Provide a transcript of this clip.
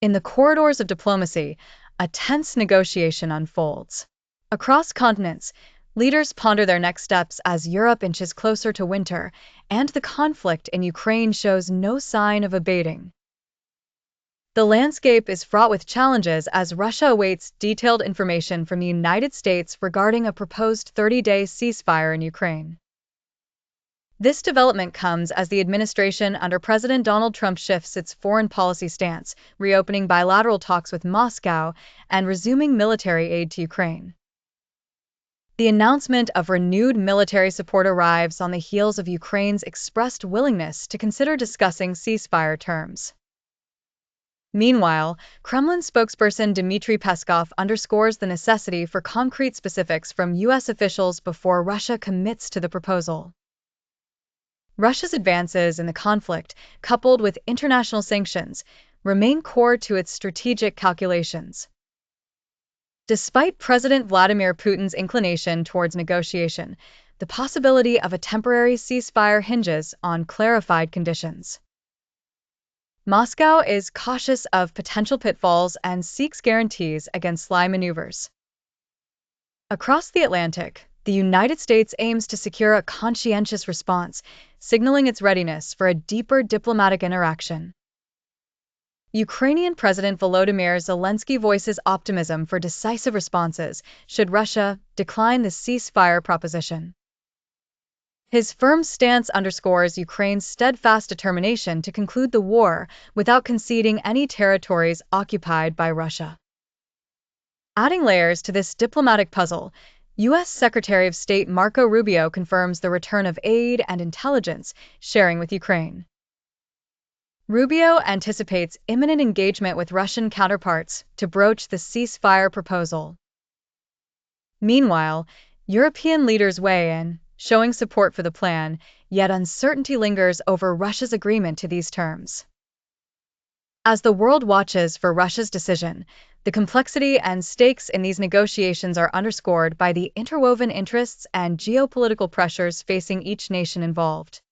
In the corridors of diplomacy, a tense negotiation unfolds. Across continents, leaders ponder their next steps as Europe inches closer to winter, and the conflict in Ukraine shows no sign of abating. The landscape is fraught with challenges as Russia awaits detailed information from the United States regarding a proposed 30-day ceasefire in Ukraine. This development comes as the administration under President Donald Trump shifts its foreign policy stance, reopening bilateral talks with Moscow and resuming military aid to Ukraine. The announcement of renewed military support arrives on the heels of Ukraine's expressed willingness to consider discussing ceasefire terms. Meanwhile, Kremlin spokesperson Dmitry Peskov underscores the necessity for concrete specifics from U.S. officials before Russia commits to the proposal. Russia's advances in the conflict, coupled with international sanctions, remain core to its strategic calculations. Despite President Vladimir Putin's inclination towards negotiation, the possibility of a temporary ceasefire hinges on clarified conditions. Moscow is cautious of potential pitfalls and seeks guarantees against sly maneuvers. Across the Atlantic, the United States aims to secure a conscientious response, signaling its readiness for a deeper diplomatic interaction. Ukrainian President Volodymyr Zelensky voices optimism for decisive responses should Russia decline the ceasefire proposition. His firm stance underscores Ukraine's steadfast determination to conclude the war without conceding any territories occupied by Russia. Adding layers to this diplomatic puzzle, U.S. Secretary of State Marco Rubio confirms the return of aid and intelligence sharing with Ukraine. Rubio anticipates imminent engagement with Russian counterparts to broach the ceasefire proposal. Meanwhile, European leaders weigh in, showing support for the plan, yet uncertainty lingers over Russia's agreement to these terms. As the world watches for Russia's decision, the complexity and stakes in these negotiations are underscored by the interwoven interests and geopolitical pressures facing each nation involved.